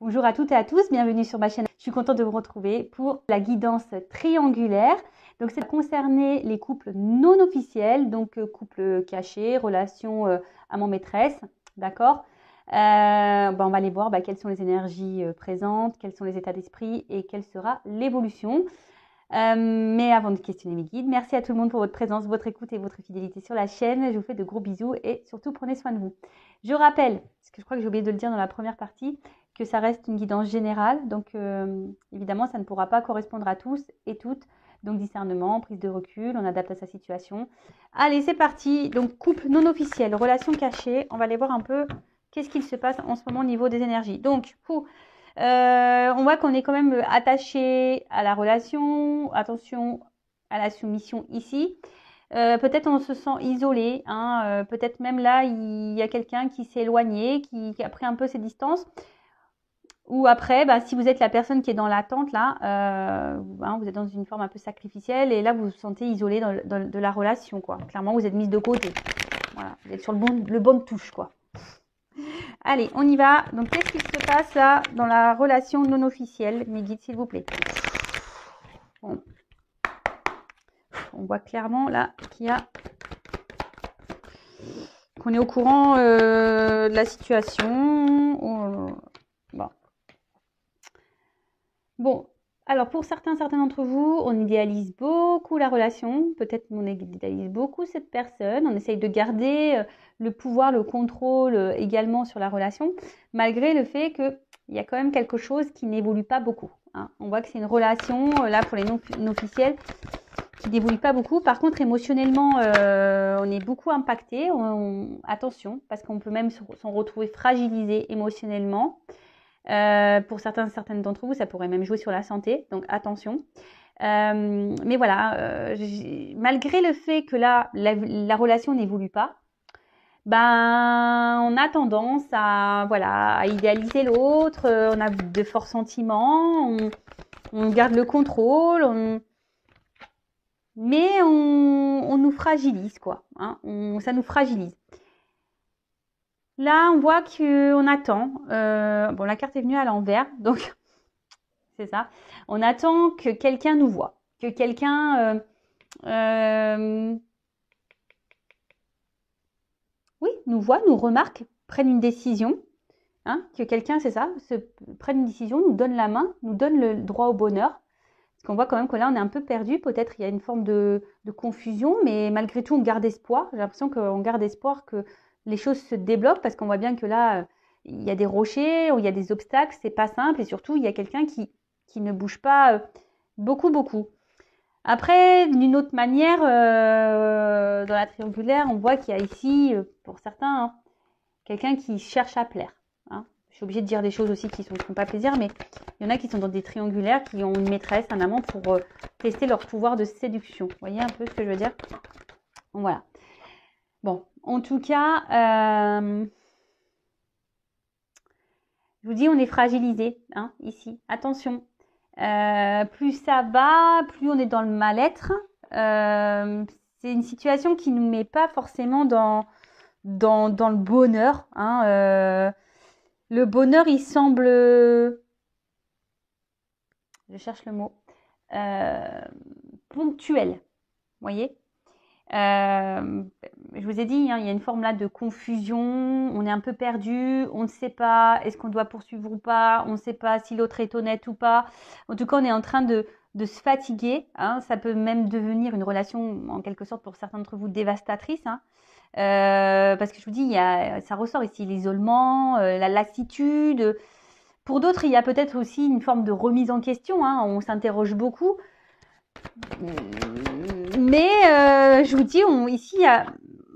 Bonjour à toutes et à tous, bienvenue sur ma chaîne. Je suis contente de vous retrouver pour la guidance triangulaire. Donc, ça va concerner les couples non officiels, donc couples cachés, relations amant-maîtresse, d'accord. On va aller voir quelles sont les énergies présentes, quels sont les états d'esprit et quelle sera l'évolution. Mais avant de questionner mes guides, merci à tout le monde pour votre présence, votre écoute et votre fidélité sur la chaîne. Je vous fais de gros bisous et surtout prenez soin de vous. Je rappelle, parce que je crois que j'ai oublié de le dire dans la première partie, que ça reste une guidance générale. Donc évidemment, ça ne pourra pas correspondre à tous et toutes. Donc discernement, prise de recul, on adapte à sa situation. Allez, c'est parti. Donc couple non officiel, relation cachée. On va aller voir un peu qu'est-ce qu'il se passe en ce moment au niveau des énergies. Donc, on voit qu'on est quand même attaché à la relation. Attention à la soumission ici. Peut-être on se sent isolé. Peut-être même là, il y a quelqu'un qui s'est éloigné, qui a pris un peu ses distances. Ou après, si vous êtes la personne qui est dans l'attente, là, vous êtes dans une forme un peu sacrificielle et là, vous vous sentez isolé de la relation, quoi. Clairement, vous êtes mise de côté. Voilà, vous êtes sur le bon de touche, quoi. Allez, on y va. Donc, qu'est-ce qui se passe là dans la relation non officielle? Mes guides, s'il vous plaît. Bon. On voit clairement là qu'il y a qu'on est au courant de la situation. Bon, alors pour certains d'entre vous, on idéalise beaucoup la relation. Peut-être qu'on idéalise beaucoup cette personne. On essaye de garder le pouvoir, le contrôle également sur la relation, malgré le fait qu'il y a quand même quelque chose qui n'évolue pas beaucoup. On voit que c'est une relation, là pour les non officiels, qui n'évolue pas beaucoup. Par contre, émotionnellement, on est beaucoup impacté. Attention, parce qu'on peut même s'en retrouver fragilisé émotionnellement. Pour certaines d'entre vous, ça pourrait même jouer sur la santé, donc attention. Mais voilà, malgré le fait que là, la relation n'évolue pas, on a tendance à idéaliser l'autre, on a de forts sentiments, on garde le contrôle, mais on nous fragilise, quoi. Ça nous fragilise. Là, on voit qu'on attend. La carte est venue à l'envers, donc c'est ça. On attend que quelqu'un nous voit, que quelqu'un nous voit, nous remarque, prenne une décision. Que quelqu'un, c'est ça, prenne une décision, nous donne la main, nous donne le droit au bonheur. Parce qu'on voit quand même que là, on est un peu perdu. Peut-être il y a une forme de confusion, mais malgré tout, on garde espoir. J'ai l'impression qu'on garde espoir que les choses se débloquent parce qu'on voit bien que là, il y a des rochers, il y a des obstacles, c'est pas simple et surtout, il y a quelqu'un qui ne bouge pas beaucoup. Après, d'une autre manière, dans la triangulaire, on voit qu'il y a ici, pour certains, quelqu'un qui cherche à plaire. Je suis obligée de dire des choses aussi qui ne font pas plaisir, mais il y en a qui sont dans des triangulaires, qui ont une maîtresse, un amant pour tester leur pouvoir de séduction. Vous voyez un peu ce que je veux dire? Voilà. Bon, en tout cas, je vous dis, on est fragilisé, ici. Attention. Plus ça va, plus on est dans le mal-être. C'est une situation qui ne nous met pas forcément dans le bonheur. Le bonheur, il semble... Je cherche le mot. Ponctuel. Vous voyez? Je vous ai dit, il y a une forme là de confusion. On est un peu perdu. On ne sait pas est-ce qu'on doit poursuivre ou pas. On ne sait pas si l'autre est honnête ou pas. En tout cas, on est en train de se fatiguer. Ça peut même devenir une relation, en quelque sorte, pour certains d'entre vous, dévastatrice. Parce que je vous dis, ça ressort ici l'isolement, la lassitude. Pour d'autres, il y a peut-être aussi une forme de remise en question. On s'interroge beaucoup. Mais je vous dis, ici,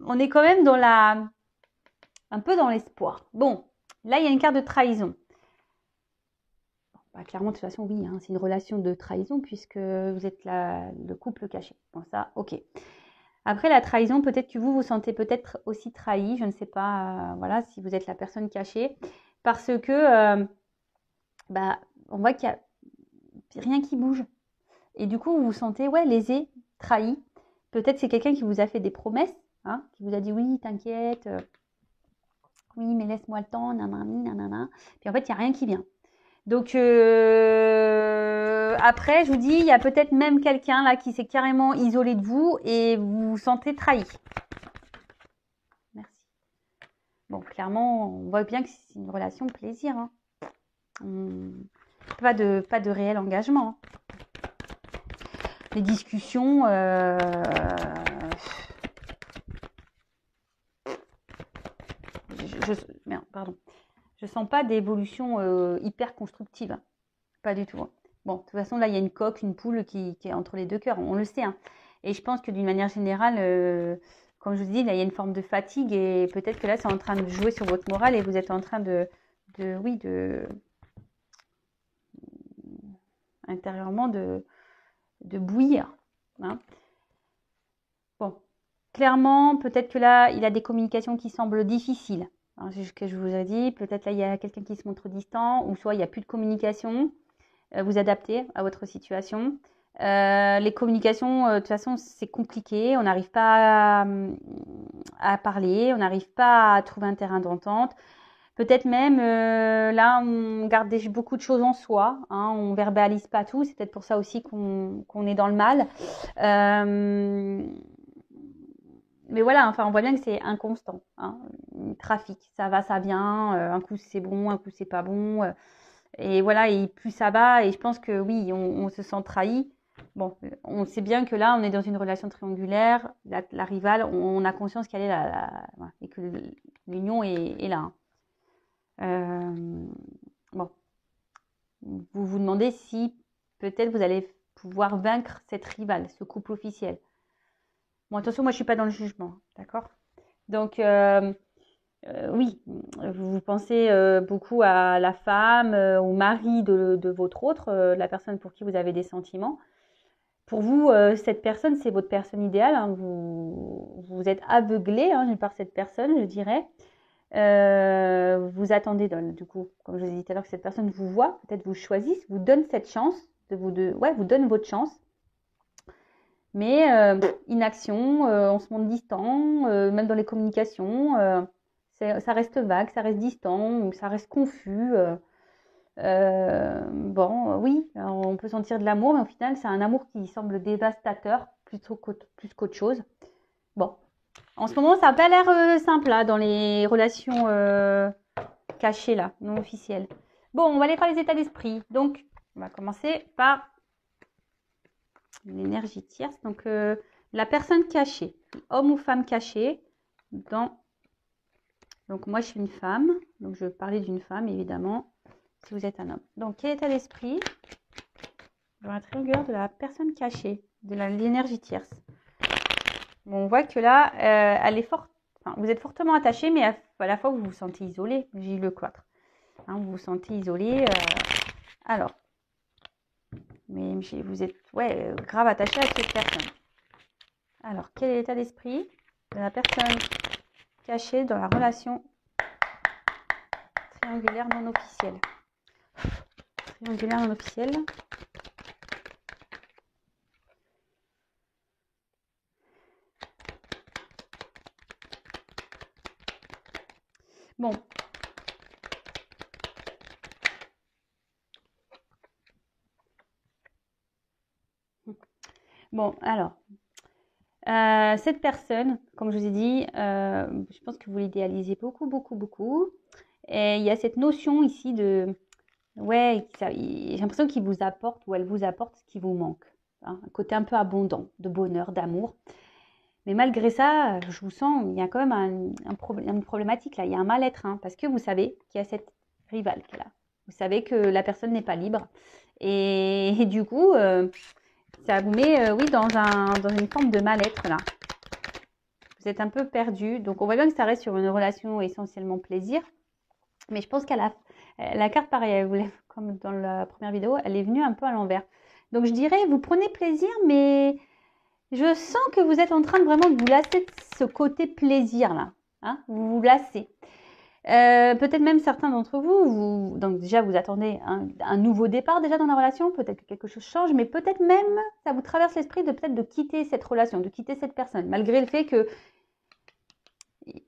on est quand même un peu dans l'espoir. Bon, là, il y a une carte de trahison. Clairement, de toute façon, oui, c'est une relation de trahison puisque vous êtes le couple caché. Bon, ça, ok. Après, la trahison, peut-être que vous vous sentez peut-être aussi trahi. Je ne sais pas, si vous êtes la personne cachée. Parce que, on voit qu'il n'y a rien qui bouge. Et du coup, vous vous sentez, lésé, trahi. Peut-être c'est quelqu'un qui vous a fait des promesses, qui vous a dit, oui, t'inquiète, oui, mais laisse-moi le temps, nanani, nanana. Puis en fait, il n'y a rien qui vient. Donc après, je vous dis, il y a peut-être même quelqu'un là qui s'est carrément isolé de vous et vous vous sentez trahi. Merci. Bon, clairement, on voit bien que c'est une relation plaisir. Hein. Pas de réel engagement. Hein. Les discussions, merde, pardon. Je sens pas d'évolution hyper constructive. Hein. Pas du tout. Hein. Bon, de toute façon, là, il y a une coque, une poule qui est entre les deux cœurs. On le sait. Hein. Et je pense que d'une manière générale, comme je vous dis, là, il y a une forme de fatigue et peut-être que là, c'est en train de jouer sur votre morale et vous êtes en train intérieurement de bouillir. Hein. Bon, clairement, peut-être que là, il a des communications qui semblent difficiles. Hein, c'est ce que je vous ai dit. Peut-être là, il y a quelqu'un qui se montre distant ou soit il n'y a plus de communication. Vous adapter à votre situation. Les communications, de toute façon, c'est compliqué. On n'arrive pas à parler, on n'arrive pas à trouver un terrain d'entente. Peut-être même, là, on garde beaucoup de choses en soi. Hein, on ne verbalise pas tout. C'est peut-être pour ça aussi qu'on est dans le mal. Mais voilà, enfin, on voit bien que c'est inconstant. Hein, trafic, ça va, ça vient. Un coup, c'est bon, un coup, c'est pas bon. Et voilà, et plus ça va, et je pense que oui, on se sent trahi. Bon, on sait bien que là, on est dans une relation triangulaire, la rivale, on a conscience qu'elle est là, et que l'union est là. Bon, vous vous demandez si peut-être vous allez pouvoir vaincre cette rivale, ce couple officiel. Bon, attention, moi je suis pas dans le jugement, d'accord? Donc, oui, vous pensez beaucoup à la femme, au mari de votre autre, la personne pour qui vous avez des sentiments. Pour vous, cette personne, c'est votre personne idéale. Hein, vous êtes aveuglé hein, par cette personne, je dirais. Vous attendez, du coup, comme je vous ai dit tout à l'heure, que cette personne vous voit, peut-être vous choisisse, vous donne cette chance, vous donne votre chance. Mais inaction, on se montre distant, même dans les communications. Ça reste vague, ça reste distant, ça reste confus. Bon, oui, on peut sentir de l'amour, mais au final, c'est un amour qui semble dévastateur plus qu'autre chose. Bon, en ce moment, ça n'a pas l'air simple là, dans les relations cachées, là, non officielles. Bon, on va aller faire les états d'esprit. Donc, on va commencer par l'énergie tierce. Donc, la personne cachée, homme ou femme cachée, donc moi je suis une femme, donc je vais parler d'une femme évidemment, si vous êtes un homme. Donc quel état d'esprit dans la triangulaire de la personne cachée, de l'énergie tierce. Bon, on voit que là, elle est forte, enfin, vous êtes fortement attaché, mais à la fois vous vous sentez isolé, j'ai le cloître. Hein, vous vous sentez isolé, alors, mais vous êtes grave attaché à cette personne. Alors, quel est l'état d'esprit de la personne cachée dans la relation triangulaire non officielle? Triangulaire non officielle. Bon. Bon, alors, cette personne, comme je vous ai dit, je pense que vous l'idéalisez beaucoup, beaucoup, beaucoup. Et il y a cette notion ici de, j'ai l'impression qu'il vous apporte ou elle vous apporte ce qui vous manque. Hein, un côté un peu abondant, de bonheur, d'amour. Mais malgré ça, je vous sens, il y a quand même une problématique là, il y a un mal-être, hein, parce que vous savez qu'il y a cette rivale qui est là. Vous savez que la personne n'est pas libre. Et du coup, ça vous met, dans une forme de mal-être là. Vous êtes un peu perdu. Donc, on voit bien que ça reste sur une relation essentiellement plaisir. Mais je pense qu'à la carte, pareil, comme dans la première vidéo, elle est venue un peu à l'envers. Donc, je dirais, vous prenez plaisir, mais je sens que vous êtes en train vraiment de vous lasser de ce côté plaisir là. Hein, vous vous lassez. Peut-être même certains d'entre vous, donc déjà vous attendez un nouveau départ déjà dans la relation, peut-être que quelque chose change, mais peut-être même ça vous traverse l'esprit de peut-être de quitter cette relation, de quitter cette personne, malgré le fait que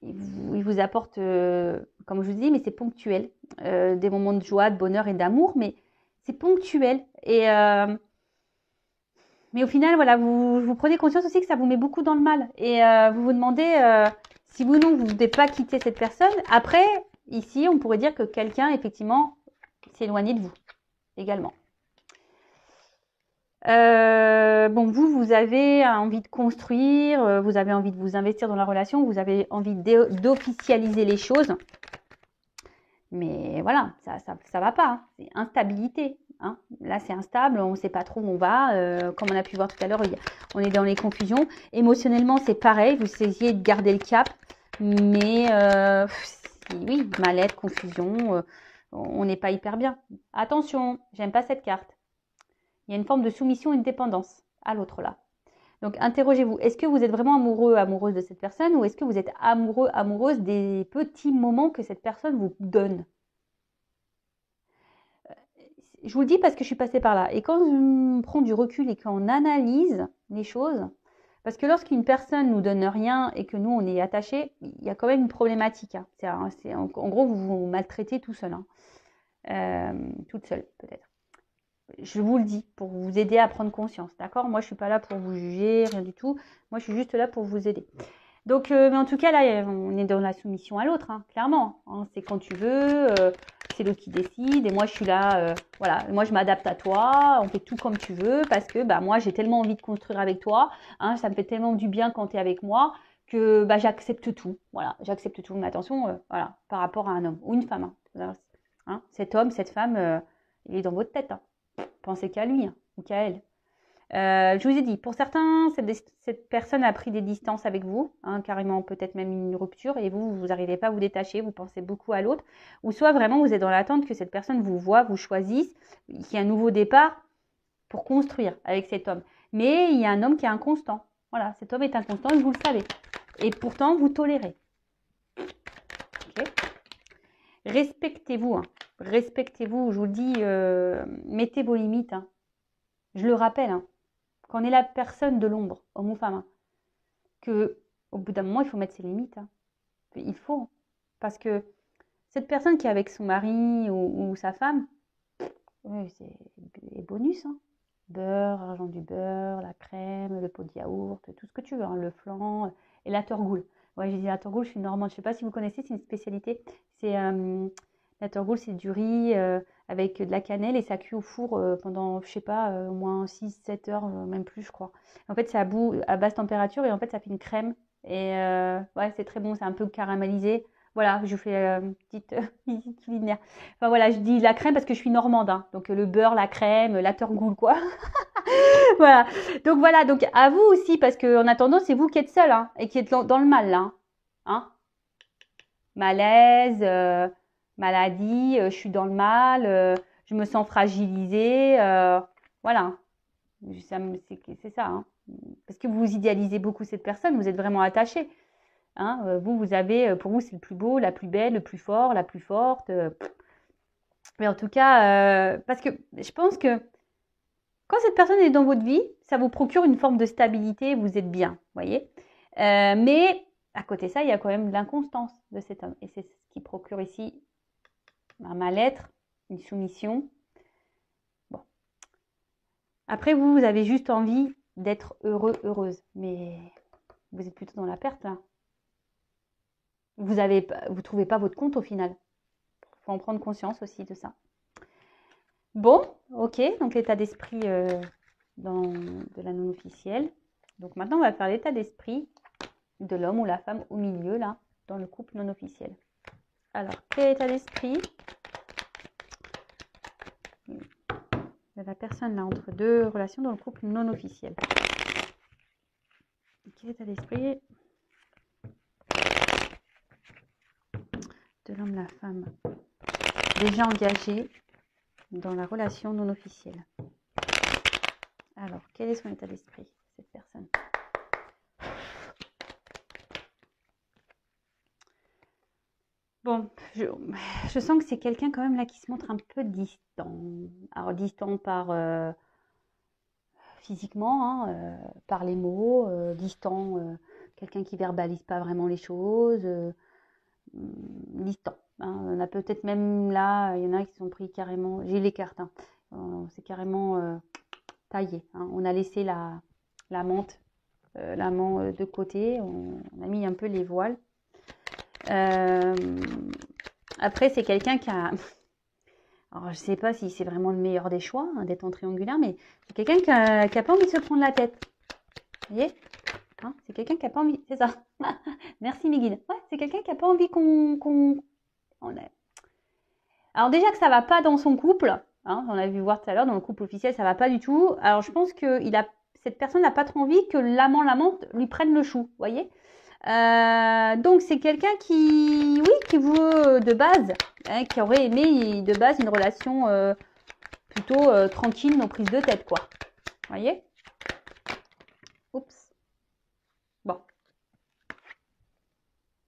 il vous apporte, comme je vous dis, mais c'est ponctuel, des moments de joie, de bonheur et d'amour, mais c'est ponctuel. Mais au final, voilà, vous prenez conscience aussi que ça vous met beaucoup dans le mal. Et vous vous demandez si vous non, vous ne voulez pas quitter cette personne. Après, ici, on pourrait dire que quelqu'un, effectivement, s'est éloigné de vous également. Bon, vous avez envie de construire, vous avez envie de vous investir dans la relation, vous avez envie d'officialiser les choses. Mais voilà, ça va pas, hein. C'est instabilité. Hein. Là, c'est instable, on ne sait pas trop où on va. Comme on a pu voir tout à l'heure, on est dans les confusions. Émotionnellement, c'est pareil, vous essayez de garder le cap. Mais oui, mal-être, confusion, on n'est pas hyper bien. Attention, j'aime pas cette carte. Il y a une forme de soumission et de dépendance à l'autre là. Donc, interrogez-vous. Est-ce que vous êtes vraiment amoureux, amoureuse de cette personne ou est-ce que vous êtes amoureux, amoureuse des petits moments que cette personne vous donne? Je vous le dis parce que je suis passée par là. Et quand on prend du recul et qu'on analyse les choses, parce que lorsqu'une personne nous donne rien et que nous, on est attaché, il y a quand même une problématique. Hein. En gros, vous vous maltraitez tout seul. Hein. Toute seule, peut-être. Je vous le dis, pour vous aider à prendre conscience, d'accord? Moi, je ne suis pas là pour vous juger, rien du tout. Moi, je suis juste là pour vous aider. Donc, mais en tout cas, là, on est dans la soumission à l'autre, hein, clairement. Hein, c'est quand tu veux, c'est l'autre qui décide. Et moi, je suis là, voilà. Moi, je m'adapte à toi. On fait tout comme tu veux parce que, bah, moi, j'ai tellement envie de construire avec toi. Hein, ça me fait tellement du bien quand tu es avec moi que, bah, j'accepte tout. Voilà, j'accepte tout. Mais attention, voilà, par rapport à un homme ou une femme. Hein, cet homme, cette femme, il est dans votre tête. Hein. Pensez qu'à lui, hein, ou qu'à elle. Je vous ai dit, pour certains, cette personne a pris des distances avec vous, hein, carrément peut-être même une rupture, et vous n'arrivez pas à vous détacher, vous pensez beaucoup à l'autre, ou soit vraiment vous êtes dans l'attente que cette personne vous voit, vous choisisse, qu'il y ait un nouveau départ pour construire avec cet homme. Mais il y a un homme qui est inconstant. Voilà, cet homme est inconstant et vous le savez. Et pourtant, vous tolérez. Okay. Respectez-vous. Hein. Respectez-vous, je vous le dis, mettez vos limites. Hein. Je le rappelle, hein. Quand on est la personne de l'ombre, homme ou femme, hein, qu'au bout d'un moment, il faut mettre ses limites. Hein. Il faut. Parce que cette personne qui est avec son mari ou sa femme, oui, c'est les bonus. Hein. Beurre, argent du beurre, la crème, le pot de yaourt, tout ce que tu veux, hein, le flan et la torgoule. Ouais, j'ai dit la torgoule, je suis normande. Je ne sais pas si vous connaissez, c'est une spécialité. C'est la torgoule, c'est du riz avec de la cannelle et ça cuit au four pendant, je sais pas, au moins 6-7 heures, même plus, je crois. En fait, c'est à basse température et en fait, ça fait une crème. Et ouais, c'est très bon, c'est un peu caramélisé. Voilà, je vous fais une petite visite culinaire. Enfin voilà, je dis la crème parce que je suis normande. Hein. Donc le beurre, la crème, la torgoule, quoi. Voilà. Donc voilà, donc à vous aussi, parce qu'en attendant, c'est vous qui êtes seul hein, et qui êtes dans le mal là. Hein. Malaise, maladie, je suis dans le mal, je me sens fragilisée. Voilà. C'est ça. Hein. Parce que vous idéalisez beaucoup cette personne, vous êtes vraiment attaché. Hein. Vous avez, pour vous, c'est le plus beau, la plus belle, le plus fort, la plus forte. Mais en tout cas, parce que je pense que quand cette personne est dans votre vie, ça vous procure une forme de stabilité, vous êtes bien, voyez. Mais à côté de ça, il y a quand même de l'inconstance de cet homme. Et c'est ce qui procure ici un mal-être, une soumission. Bon. Après, vous avez juste envie d'être heureux, heureuse. Mais vous êtes plutôt dans la perte, là. Vous trouvez pas votre compte au final. Il faut en prendre conscience aussi de ça. Bon, ok, donc l'état d'esprit de la non officielle. Donc maintenant, on va faire l'état d'esprit de l'homme ou la femme au milieu, là, dans le couple non officiel. Alors, quel état d'esprit de la personne là entre deux relations dans le couple non officiel? Quel état d'esprit de l'homme, la femme déjà engagé dans la relation non officielle? Alors, quel est son état d'esprit, cette personne? Bon, je sens que c'est quelqu'un quand même là qui se montre un peu distant. Alors, distant par physiquement, hein, par les mots, distant quelqu'un qui verbalise pas vraiment les choses, distant. Hein. On a peut-être même là, il y en a qui sont pris carrément, j'ai les cartes, hein. C'est carrément taillé. Hein. On a laissé la menthe, l'amant de côté, on a mis un peu les voiles. Après, c'est quelqu'un qui a... Alors, je ne sais pas si c'est vraiment le meilleur des choix, hein, d'être en triangulaire, mais c'est quelqu'un qui a pas envie de se prendre la tête. Vous voyez, hein, c'est quelqu'un qui n'a pas envie... C'est ça. Merci, mes guides. Ouais, c'est quelqu'un qui n'a pas envie qu'on... Alors déjà que ça ne va pas dans son couple, hein, on a vu voir tout à l'heure, dans le couple officiel, ça ne va pas du tout. Alors, je pense que cette personne n'a pas trop envie que l'amante lui prenne le chou, vous voyez. Donc c'est quelqu'un qui, oui, qui veut de base, hein, qui aurait aimé de base une relation plutôt tranquille, non prise de tête, quoi. Vous voyez? Oups. Bon.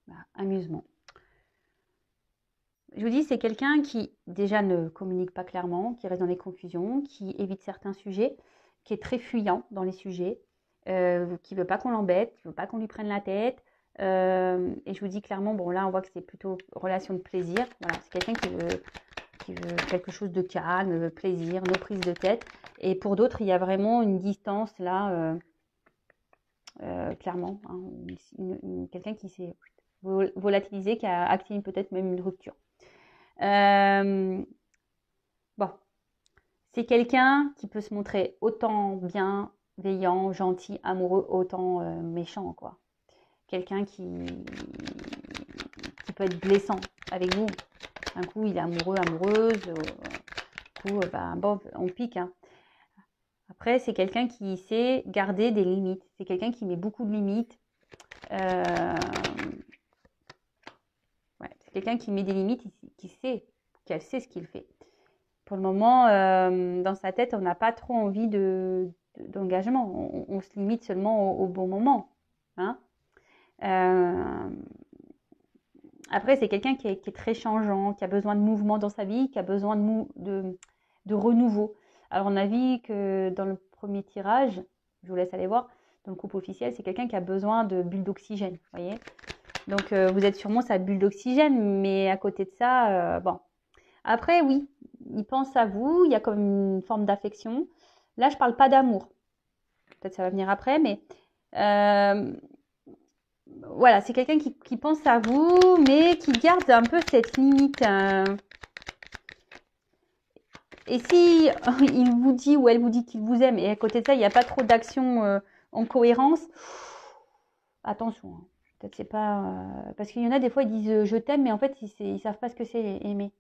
Bah, amusement. Je vous dis, c'est quelqu'un qui déjà ne communique pas clairement, qui reste dans les confusions, qui évite certains sujets, qui est très fuyant dans les sujets, qui ne veut pas qu'on l'embête, qui ne veut pas qu'on lui prenne la tête. Et je vous dis clairement, bon là on voit que c'est plutôt relation de plaisir. Voilà, c'est quelqu'un qui veut quelque chose de calme, plaisir, no prise de tête. Et pour d'autres, il y a vraiment une distance là, clairement. Hein, quelqu'un qui s'est volatilisé, qui a activé peut-être même une rupture. Bon, c'est quelqu'un qui peut se montrer autant bienveillant, gentil, amoureux, autant méchant, quoi. Quelqu'un qui peut être blessant avec vous. Un coup, il est amoureux, amoureuse. Un coup, bon, on pique. Hein. Après, c'est quelqu'un qui sait garder des limites. C'est quelqu'un qui met beaucoup de limites. Ouais, c'est quelqu'un qui met des limites, qu'elle sait ce qu'il fait. Pour le moment, dans sa tête, on n'a pas trop envie d'engagement. On se limite seulement au bon moment. Hein. Après, c'est quelqu'un qui est très changeant, qui a besoin de mouvement dans sa vie, qui a besoin de renouveau. Alors, on a vu que dans le premier tirage, je vous laisse aller voir, dans le couple officiel, c'est quelqu'un qui a besoin de bulles d'oxygène, vous voyez. Donc, vous êtes sûrement sa bulle d'oxygène, mais à côté de ça, bon. Après, oui, il pense à vous, il y a comme une forme d'affection. Là, je ne parle pas d'amour. Peut-être ça va venir après, mais... voilà, c'est quelqu'un qui pense à vous, mais qui garde un peu cette limite. Et si il vous dit ou elle vous dit qu'il vous aime, et à côté de ça, il n'y a pas trop d'action en cohérence, attention. Hein. Peut-être c'est pas... parce qu'il y en a des fois, ils disent je t'aime, mais en fait, ils ne savent pas ce que c'est aimer.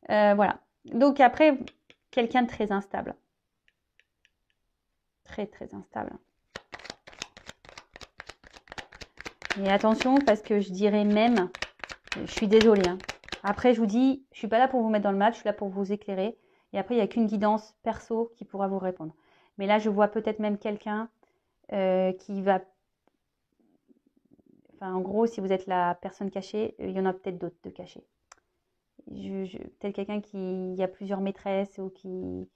Voilà. Donc après, quelqu'un de très instable. Très, très instable. Et attention, parce que je dirais même, je suis désolée. Hein. Après, je vous dis, je ne suis pas là pour vous mettre dans le match, je suis là pour vous éclairer. Et après, il n'y a qu'une guidance perso qui pourra vous répondre. Mais là, je vois peut-être même quelqu'un qui va... Enfin, en gros, si vous êtes la personne cachée, il y en a peut-être d'autres de cachés. Peut-être quelqu'un qui a plusieurs maîtresses ou qui...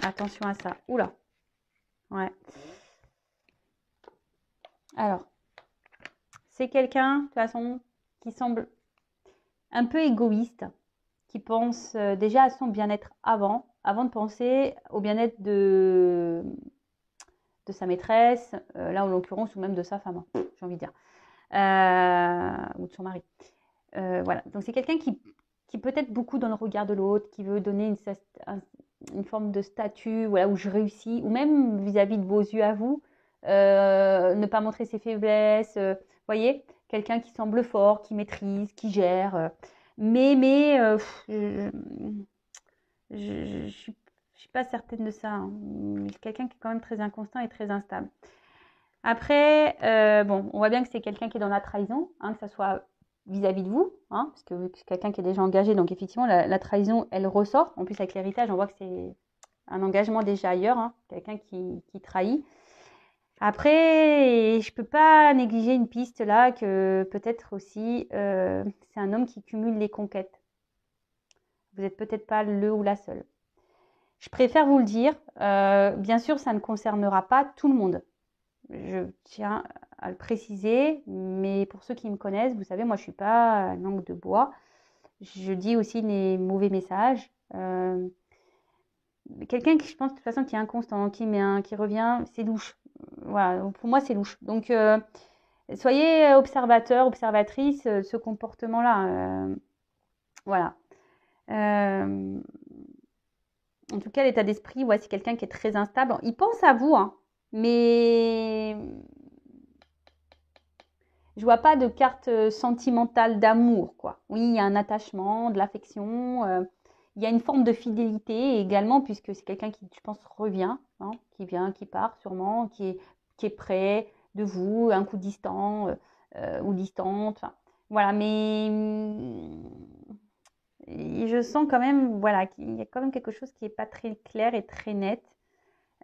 Attention à ça. Oula. Ouais. Alors, c'est quelqu'un, de toute façon, qui semble un peu égoïste, qui pense déjà à son bien-être avant de penser au bien-être de sa maîtresse, là en l'occurrence, ou même de sa femme, hein, j'ai envie de dire, ou de son mari. Voilà, donc c'est quelqu'un qui peut être beaucoup dans le regard de l'autre, qui veut donner une forme de statut, voilà, où je réussis, ou même vis-à-vis de vos yeux à vous, ne pas montrer ses faiblesses, voyez, quelqu'un qui semble fort, qui maîtrise, qui gère, mais je suis pas certaine de ça. Hein. Quelqu'un qui est quand même très inconstant et très instable. Après, bon, on voit bien que c'est quelqu'un qui est dans la trahison, hein, que ça soit vis-à-vis de vous, hein, parce que c'est quelqu'un qui est déjà engagé, donc effectivement, la trahison, elle ressort. En plus, avec l'héritage, on voit que c'est un engagement déjà ailleurs, hein, quelqu'un qui trahit. Après, je ne peux pas négliger une piste là, que peut-être aussi, c'est un homme qui cumule les conquêtes. Vous n'êtes peut-être pas le ou la seule. Je préfère vous le dire. Bien sûr, ça ne concernera pas tout le monde. Je tiens à le préciser, mais pour ceux qui me connaissent, vous savez, moi, je suis pas langue de bois. Je dis aussi les mauvais messages. Quelqu'un qui, je pense, de toute façon, qui est inconstant, qui revient, c'est louche. Voilà, pour moi, c'est louche. Donc, soyez observateur, observatrice, ce comportement-là. Voilà. En tout cas, l'état d'esprit, ouais, c'est quelqu'un qui est très instable. Il pense à vous, hein, mais je vois pas de carte sentimentale d'amour, quoi. Oui, il y a un attachement, de l'affection. Il y a une forme de fidélité également, puisque c'est quelqu'un qui, je pense, revient, hein, qui vient, qui part sûrement, qui est près de vous, un coup distant ou distante. Enfin, voilà, mais et je sens quand même, voilà, qu'il y a quand même quelque chose qui n'est pas très clair et très net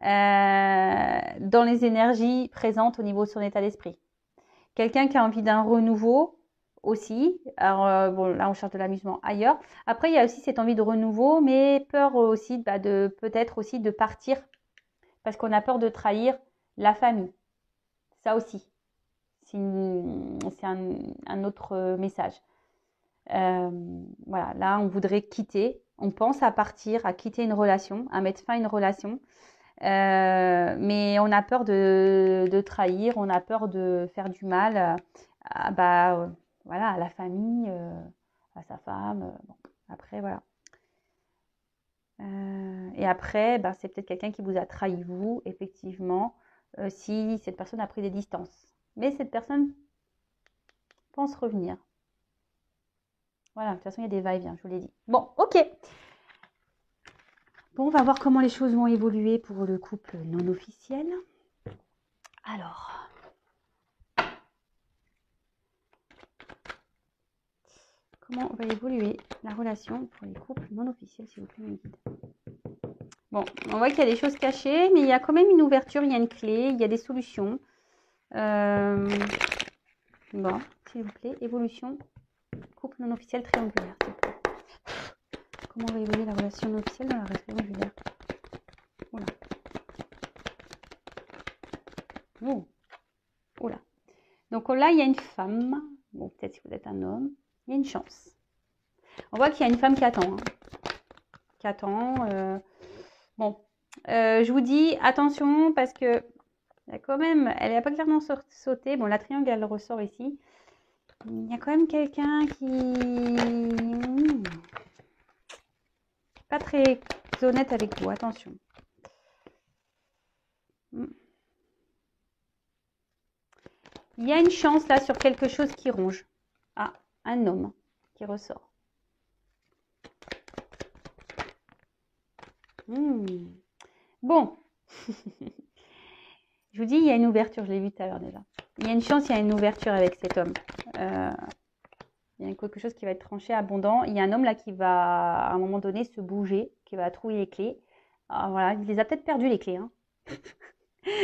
dans les énergies présentes au niveau de son état d'esprit. Quelqu'un qui a envie d'un renouveau aussi. Alors, bon, là, on cherche de l'amusement ailleurs. Après, il y a aussi cette envie de renouveau, mais peur aussi de peut-être aussi de partir parce qu'on a peur de trahir la famille. Ça aussi, c'est un autre message. Voilà, là, on voudrait quitter. On pense à partir, à quitter une relation, à mettre fin à une relation. Mais on a peur de trahir, on a peur de faire du mal voilà, à la famille, à sa femme. Bon, après, voilà. Et après, c'est peut-être quelqu'un qui vous a trahi, vous, effectivement, si cette personne a pris des distances. Mais cette personne pense revenir. Voilà, de toute façon, il y a des va-et-vient, je vous l'ai dit. Bon, ok. Bon, on va voir comment les choses vont évoluer pour le couple non officiel. Alors, comment va évoluer la relation pour les couples non officiels, s'il vous plaît, mes guides. Bon, on voit qu'il y a des choses cachées, mais il y a quand même une ouverture, il y a une clé, il y a des solutions. Bon, s'il vous plaît, évolution, couple non officiel triangulaire, s'il vous plaît. Comment va évoluer la relation non officielle dans la relation triangulaire? Oula. Oh. Oula. Donc là, il y a une femme. Bon, peut-être si vous êtes un homme. Il y a une chance. On voit qu'il y a une femme qui attend. Hein. Qui attend. Bon. Je vous dis attention parce que quand même, elle n'a pas clairement sauté. Bon, la triangle, elle ressort ici. Il y a quand même quelqu'un qui pas très honnête avec vous. Attention. Il y a une chance là sur quelque chose qui ronge. Ah, un homme qui ressort. Bon. Je vous dis, il y a une ouverture. Je l'ai vu tout à l'heure déjà. Il y a une chance, il y a une ouverture avec cet homme. Il y a quelque chose qui va être tranché, abondant. Il y a un homme là qui va, à un moment donné, se bouger, qui va trouver les clés. Alors, voilà, il les a peut-être perdues, les clés. Hein.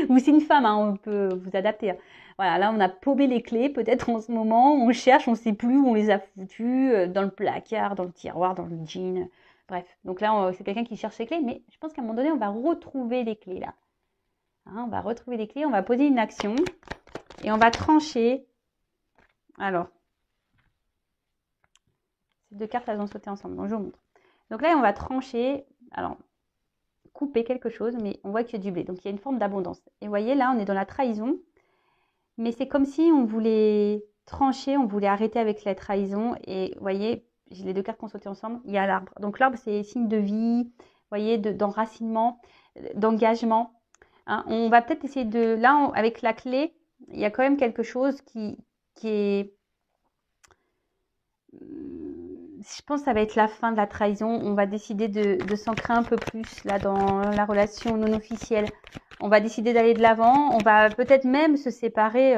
Ou c'est une femme, hein, on peut vous adapter. Hein. Voilà, là, on a paumé les clés, peut-être en ce moment. On cherche, on ne sait plus où on les a foutues, dans le placard, dans le tiroir, dans le jean. Bref, donc là, c'est quelqu'un qui cherche les clés, mais je pense qu'à un moment donné, on va retrouver les clés, là. Hein, on va retrouver les clés, on va poser une action et on va trancher. Alors, ces deux cartes, elles ont sauté ensemble, donc je vous montre. Donc là, on va trancher, alors, couper quelque chose, mais on voit qu'il y a du blé, donc il y a une forme d'abondance. Et vous voyez, là, on est dans la trahison, mais c'est comme si on voulait trancher, on voulait arrêter avec la trahison, et vous voyez, j'ai les deux cartes qui ont sauté ensemble, il y a l'arbre. Donc l'arbre, c'est signe de vie, vous voyez, d'enracinement, d'engagement. Hein, on va peut-être essayer de... Là, avec la clé, il y a quand même quelque chose qui est... Je pense que ça va être la fin de la trahison. On va décider de s'ancrer un peu plus là dans la relation non officielle. On va décider d'aller de l'avant. On va peut-être même se séparer.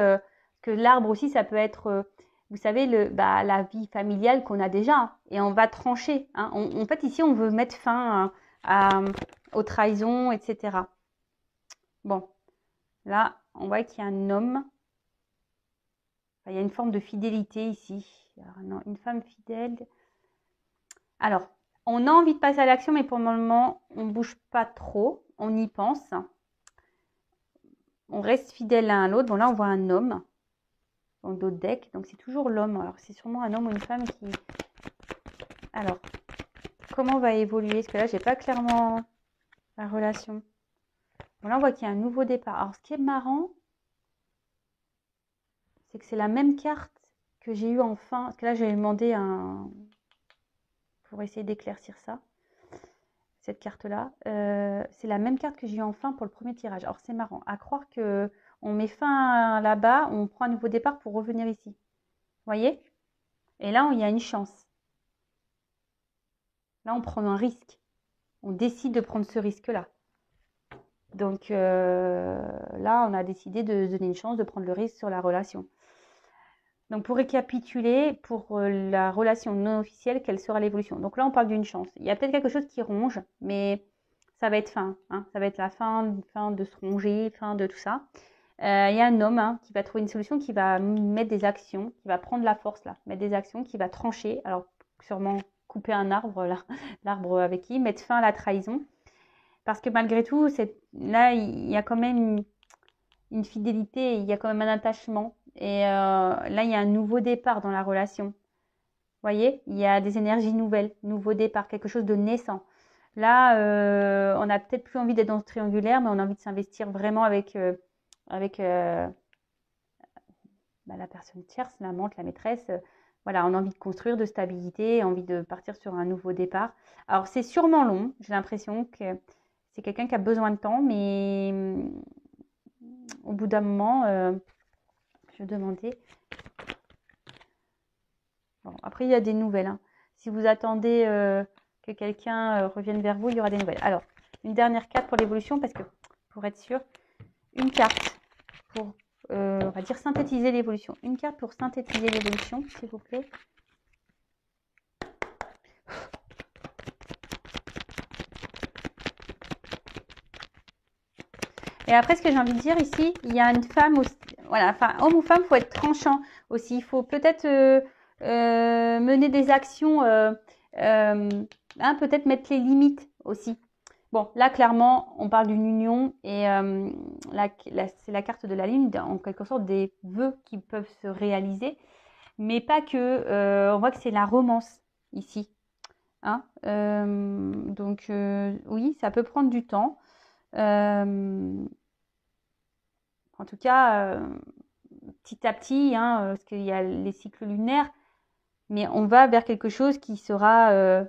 Que l'arbre aussi, ça peut être, vous savez, la vie familiale qu'on a déjà. Et on va trancher. Hein. En fait, ici, on veut mettre fin aux trahisons, etc. Bon, là, on voit qu'il y a un homme. Enfin, il y a une forme de fidélité ici. Alors, non, une femme fidèle. Alors, On a envie de passer à l'action, mais pour le moment, on ne bouge pas trop. On y pense. On reste fidèle l'un à l'autre. Bon, là, on voit un homme dans le dos de deck. Donc, c'est toujours l'homme. Alors, c'est sûrement un homme ou une femme qui... Alors, comment va évoluer? Parce que là, j'ai pas clairement la relation. Bon, là, on voit qu'il y a un nouveau départ. Alors, ce qui est marrant, c'est que c'est la même carte que j'ai eu en fin. Parce que là, j'ai demandé un... pour essayer d'éclaircir ça. Cette carte-là. C'est la même carte que j'ai eu en fin pour le premier tirage. Alors, c'est marrant. À croire que on met fin là-bas, on prend un nouveau départ pour revenir ici. Vous voyez? Et là, il y a une chance. Là, on prend un risque. On décide de prendre ce risque-là. Donc, là, on a décidé de donner une chance de prendre le risque sur la relation. Donc, pour récapituler, pour la relation non officielle, quelle sera l'évolution? Donc là, on parle d'une chance. Il y a peut-être quelque chose qui ronge, mais ça va être fin. Hein. Ça va être la fin de se ronger, fin de tout ça. Il y a un homme qui va trouver une solution, qui va mettre des actions, qui va prendre la force là, mettre des actions, qui va trancher. Alors, sûrement couper un arbre, là, l'arbre avec qui, mettre fin à la trahison. Parce que malgré tout, là, il y a quand même une fidélité, il y a quand même un attachement. Et là, il y a un nouveau départ dans la relation. Vous voyez, il y a des énergies nouvelles, nouveau départ, quelque chose de naissant. Là, on n'a peut-être plus envie d'être dans ce triangulaire, mais on a envie de s'investir vraiment avec la personne tierce, l'amante, la maîtresse. Voilà, on a envie de construire, de stabilité, envie de partir sur un nouveau départ. Alors, c'est sûrement long. J'ai l'impression que c'est quelqu'un qui a besoin de temps, mais au bout d'un moment, je demandais. Bon, après, il y a des nouvelles. Hein. Si vous attendez que quelqu'un revienne vers vous, il y aura des nouvelles. Alors, une dernière carte pour l'évolution, parce que pour être sûr, une carte pour, on va dire, synthétiser l'évolution. Une carte pour synthétiser l'évolution, s'il vous plaît. Et après, ce que j'ai envie de dire ici, il y a une femme aussi. Voilà, enfin, homme ou femme, il faut être tranchant aussi. Il faut peut-être mener des actions, peut-être mettre les limites aussi. Bon, là, clairement, on parle d'une union et c'est la carte de la lune, en quelque sorte des vœux qui peuvent se réaliser, mais pas que. On voit que c'est la romance ici. Hein donc, oui, ça peut prendre du temps. En tout cas, petit à petit, parce qu'il y a les cycles lunaires, mais on va vers quelque chose qui sera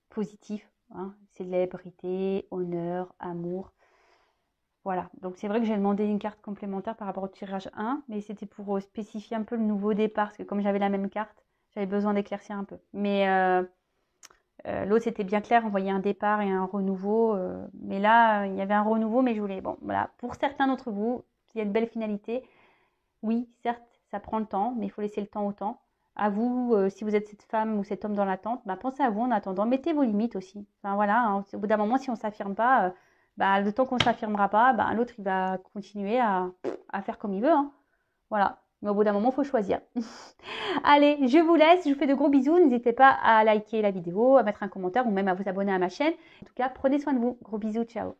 positif. Hein, célébrité, honneur, amour. Voilà, donc c'est vrai que j'ai demandé une carte complémentaire par rapport au tirage 1, mais c'était pour spécifier un peu le nouveau départ, parce que comme j'avais la même carte, j'avais besoin d'éclaircir un peu. Mais l'autre, c'était bien clair, on voyait un départ et un renouveau. Mais là, il y avait un renouveau, mais je voulais... Bon, voilà, pour certains d'entre vous, il y a de belles finalités. Oui, certes, ça prend le temps, mais il faut laisser le temps au temps. À vous, si vous êtes cette femme ou cet homme dans l'attente, pensez à vous en attendant. Mettez vos limites aussi. Enfin, voilà, hein, au bout d'un moment, si on ne s'affirme pas, le temps qu'on ne s'affirmera pas, l'autre, il va continuer à faire comme il veut. Hein. Voilà. Mais au bout d'un moment, il faut choisir. Allez, je vous laisse. Je vous fais de gros bisous. N'hésitez pas à liker la vidéo, à mettre un commentaire ou même à vous abonner à ma chaîne. En tout cas, prenez soin de vous. Gros bisous. Ciao.